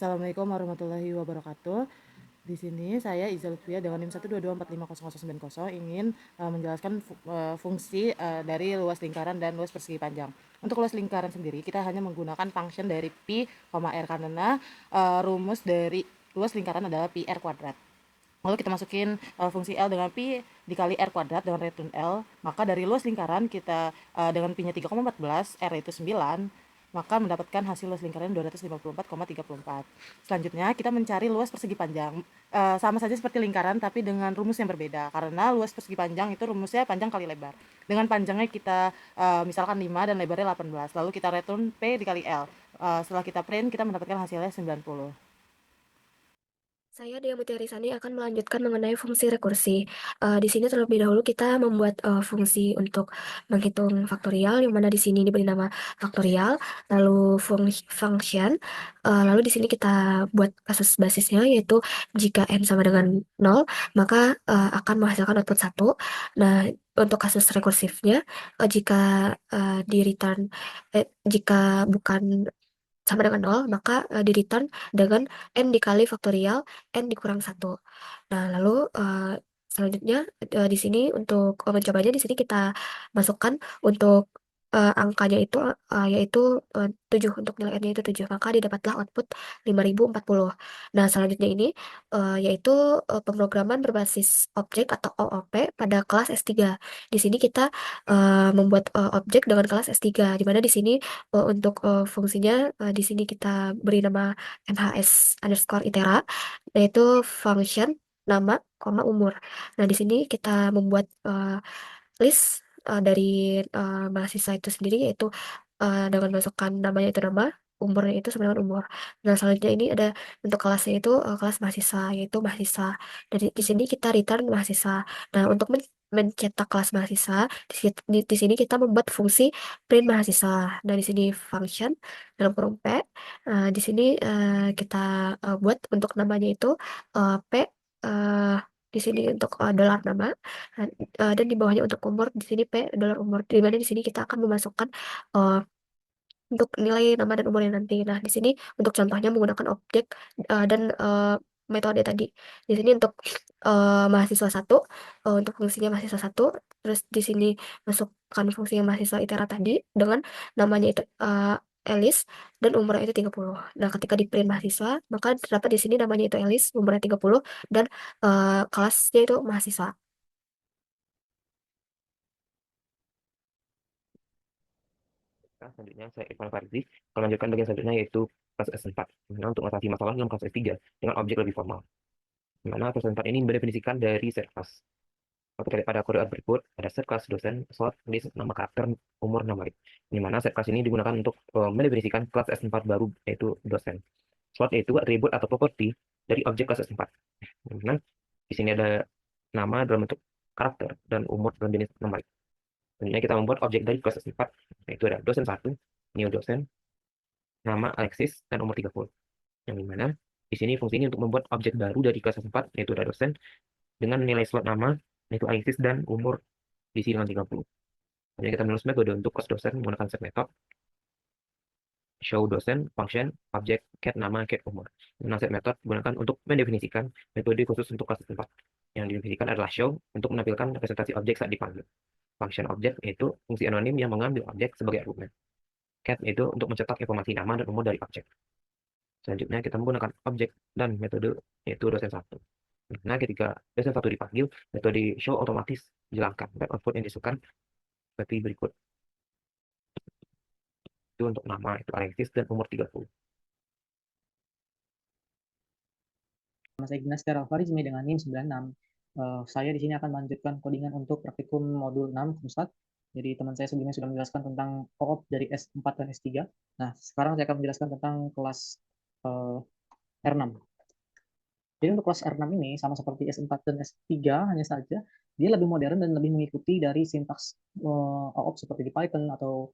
Assalamualaikum warahmatullahi wabarakatuh. Di sini saya Iza Lutfia dengan NIM 122450090 ingin menjelaskan fungsi dari luas lingkaran dan luas persegi panjang. Untuk luas lingkaran sendiri kita hanya menggunakan function dari pi, r karena rumus dari luas lingkaran adalah pi r kuadrat. Lalu kita masukin fungsi L dengan pi dikali R kuadrat dengan return L. Maka dari luas lingkaran kita dengan pi-nya 3,14, R itu 9, maka mendapatkan hasil luas lingkaran 254,34. Selanjutnya kita mencari luas persegi panjang. Sama saja seperti lingkaran tapi dengan rumus yang berbeda. Karena luas persegi panjang itu rumusnya panjang kali lebar. Dengan panjangnya kita misalkan 5 dan lebarnya 18. Lalu kita return P dikali L. Setelah kita print kita mendapatkan hasilnya 90. Saya Dia Mutiara Risani akan melanjutkan mengenai fungsi rekursi. Di sini terlebih dahulu kita membuat fungsi untuk menghitung faktorial, yang mana di sini diberi nama faktorial, lalu function, lalu di sini kita buat kasus basisnya, yaitu jika n sama dengan 0, maka akan menghasilkan output 1. Nah, untuk kasus rekursifnya, jika jika bukan sama dengan 0, maka di return dengan n dikali faktorial n dikurang 1. Nah, lalu selanjutnya di sini untuk mencobanya, di sini kita masukkan untuk angkanya itu yaitu 7, untuk nilai n-nya itu 7, maka didapatlah output 5040. Nah, selanjutnya ini yaitu pemrograman berbasis objek atau OOP pada kelas S3. Di sini kita membuat objek dengan kelas S3, di mana di sini untuk fungsinya di sini kita beri nama MHS underscore itera, yaitu function nama, umur. Nah, di sini kita membuat list dari mahasiswa itu sendiri, yaitu dengan masukkan namanya itu nama, umurnya itu sama dengan umur. Nah, selanjutnya ini ada untuk kelasnya itu kelas mahasiswa, yaitu mahasiswa. Dari di sini kita return mahasiswa. Nah, untuk mencetak kelas mahasiswa, di sini kita membuat fungsi print mahasiswa. Nah, di sini function dalam kurung P. Di sini kita buat untuk namanya itu P, eh, di sini untuk dolar nama. Dan di bawahnya untuk umur, di sini P dolar umur, di mana di sini kita akan memasukkan eh, untuk nilai nama dan umurnya nanti. Nah, di sini untuk contohnya menggunakan objek dan metode tadi. Di sini untuk mahasiswa satu, untuk fungsinya mahasiswa satu, terus di sini masukkan fungsinya mahasiswa itera tadi dengan namanya itu Elis, dan umurnya itu 30. Nah, ketika di print mahasiswa, maka terdapat di sini namanya itu Elis, umurnya 30, dan kelasnya itu mahasiswa. Nah, selanjutnya saya Irfan Farzi melanjutkan bagian selanjutnya, yaitu kelas S4. Nah, untuk mengatasi masalah dalam kelas S3 dengan objek lebih formal. Di mana kelas S4 ini mendefinisikan dari set class. Pada koridor berikut ada set class dosen, slot, list, nama karakter, umur, nama murid. Di mana set class ini digunakan untuk mendefinisikan kelas S4 baru, yaitu dosen. Slot yaitu atribut atau properti dari objek kelas S4. Di mana di sini ada nama dalam bentuk karakter dan umur dalam jenis nama murid. Selanjutnya kita membuat objek dari kelas S4, yaitu ada dosen 1, new dosen, nama Alexis, dan umur 30. Yang dimana di sini fungsi ini untuk membuat objek baru dari kelas S4, yaitu ada dosen, dengan nilai slot nama, yaitu Alexis, dan umur diisi dengan 30. Kemudian kita menulis metode untuk kelas dosen menggunakan set method, show dosen, function, objek, get nama, get umur. Nah, set method digunakan untuk mendefinisikan metode khusus untuk kelas S4. Yang didefinisikan adalah show untuk menampilkan representasi objek saat dipanggil. Function objek yaitu fungsi anonim yang mengambil objek sebagai argumen. Get itu untuk mencetak informasi nama dan umur dari objek. Selanjutnya kita menggunakan objek dan metode, yaitu dosen 1. Nah, ketika dosen 1 dipanggil, metode show otomatis dijalankan dan output yang disukai seperti berikut. Itu untuk nama, itu Alexis, dan umur 30. Nama saya Ignas Farizmi dengan NIM 96. Saya di sini akan melanjutkan codingan untuk praktikum modul 6 Kumsat. Jadi teman saya sebelumnya sudah menjelaskan tentang OOP dari S4 dan S3. Nah, sekarang saya akan menjelaskan tentang kelas R6. Jadi untuk kelas R6 ini sama seperti S4 dan S3, hanya saja dia lebih modern dan lebih mengikuti dari sintaks OOP seperti di Python atau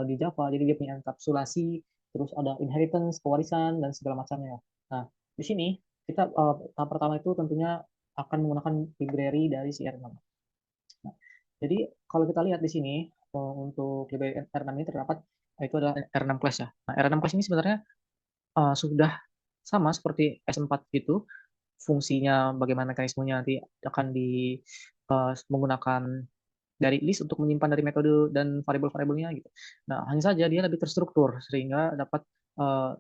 di Java. Jadi dia punya enkapsulasi, terus ada inheritance, pewarisan, dan segala macamnya. Nah, di sini kita tahap pertama itu tentunya akan menggunakan library dari si R6. Nah, jadi kalau kita lihat di sini untuk library R6 ini terdapat, itu adalah R6 class ya. Nah, R6 class ini sebenarnya sudah sama seperti S4 gitu, fungsinya bagaimana mekanismenya nanti akan menggunakan dari list untuk menyimpan dari metode dan variabel-variabelnya gitu. Nah, hanya saja dia lebih terstruktur sehingga dapat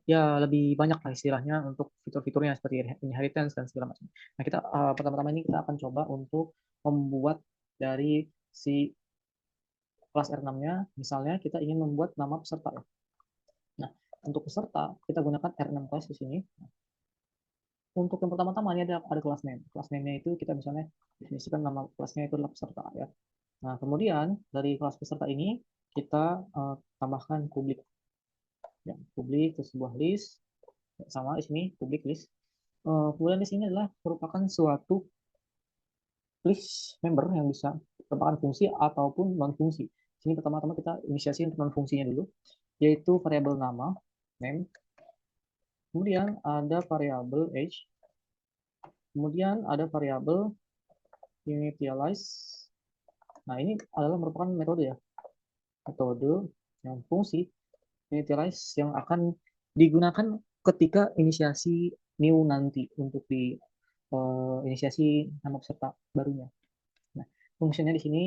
ya lebih banyak lah istilahnya untuk fitur-fiturnya seperti inheritance dan segala macam. Nah, kita pertama-tama ini kita akan coba untuk membuat dari si kelas R6-nya, misalnya kita ingin membuat nama peserta ya. Nah, untuk peserta kita gunakan R6 class di sini. Untuk yang pertama-tama ini ada kelas name. Kelas name-nya itu kita misalnya definisikan nama kelasnya itu adalah peserta ya. Nah, kemudian dari kelas peserta ini kita tambahkan publik. Ya, publik ke sebuah list sama di sini publik list. Kemudian di sini adalah merupakan suatu list member yang bisa merupakan fungsi ataupun non fungsi. Sini pertama-tama kita inisiasi non fungsinya dulu, yaitu variabel nama name. Kemudian ada variabel age. Kemudian ada variabel initialize. Nah, ini adalah merupakan metode ya. Metode yang fungsi initialize yang akan digunakan ketika inisiasi new nanti untuk di inisiasi nama peserta barunya. Nah, fungsinya di sini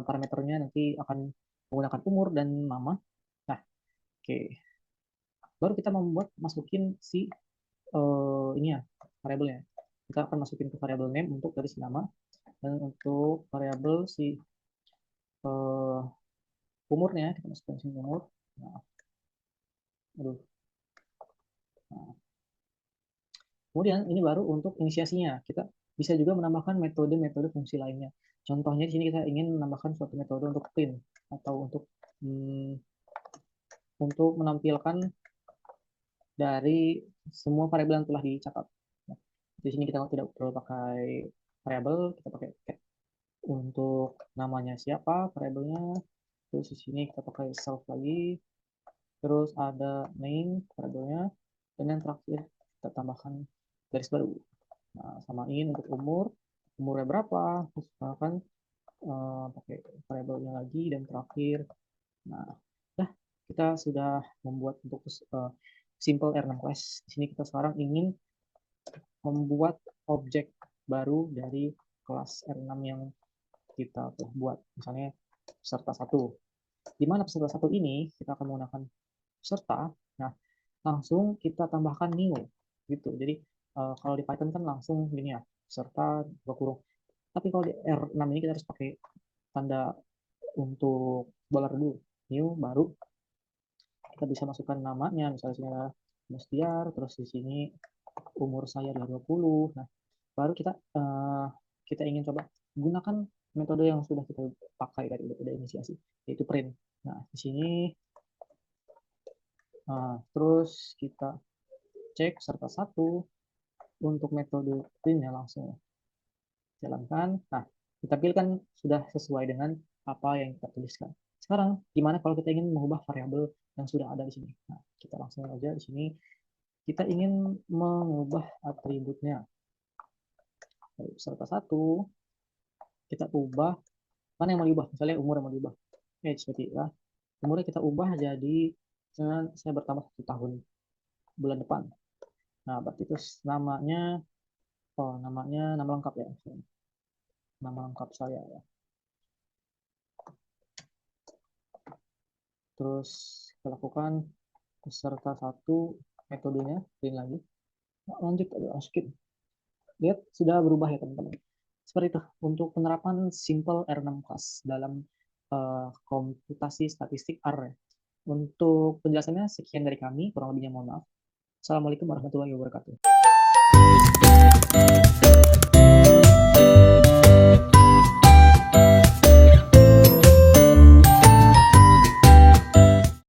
parameternya nanti akan menggunakan umur dan nama. Nah, oke. Baru kita masukin si ini ya, variabelnya. Kita akan masukin ke variabel name untuk dari si nama dan untuk variabel si umurnya kita masukkan sini umur. Nah, aduh. Nah, kemudian ini baru untuk inisiasinya. Kita bisa juga menambahkan metode-metode fungsi lainnya. Contohnya di sini kita ingin menambahkan suatu metode untuk print atau untuk menampilkan dari semua variabel yang telah dicatat. Nah, di sini kita tidak perlu pakai variabel, kita pakai cat. Untuk namanya siapa variabelnya, terus di sini kita pakai self lagi, terus ada name variabelnya, dan yang terakhir kita tambahkan garis baru. Nah, samain untuk umurnya berapa, terus misalkan pakai variabelnya lagi, dan terakhir, nah, kita sudah membuat untuk simple R6 class. Di sini kita sekarang ingin membuat objek baru dari kelas R6 yang kita buat, misalnya peserta 1. Di mana peserta 1 ini kita akan menggunakan peserta. Nah, langsung kita tambahkan new gitu. Jadi kalau di Python kan langsung gini ya, peserta dua kurung. Tapi kalau di R6 ini kita harus pakai tanda untuk dollar dulu, new baru kita bisa masukkan namanya, misalnya sini adalah Bastiar, terus di sini umur saya adalah 20. Nah, baru kita ingin coba gunakan metode yang sudah kita pakai tadi, metode inisiasi, yaitu print. Nah, di sini terus kita cek peserta 1 untuk metode printnya langsung jalankan. Nah, kita pilihkan sudah sesuai dengan apa yang kita tuliskan. Sekarang, gimana kalau kita ingin mengubah variabel yang sudah ada di sini? Nah, kita langsung aja di sini. Kita ingin mengubah atributnya. Dari peserta 1, kita ubah, mana yang mau diubah? Misalnya umur yang mau diubah. Seperti ya. Umurnya kita ubah jadi, misalnya saya bertambah 1 tahun bulan depan. Nah, berarti terus namanya, nama lengkap ya. Nama lengkap saya ya. Terus kita lakukan peserta 1 metodenya, print lagi. Nah, lanjut aja, masukin. Lihat sudah berubah ya teman-teman. Seperti itu untuk penerapan simple R6 class dalam komputasi statistik R. Untuk penjelasannya sekian dari kami, kurang lebihnya mohon maaf. Assalamualaikum warahmatullahi wabarakatuh.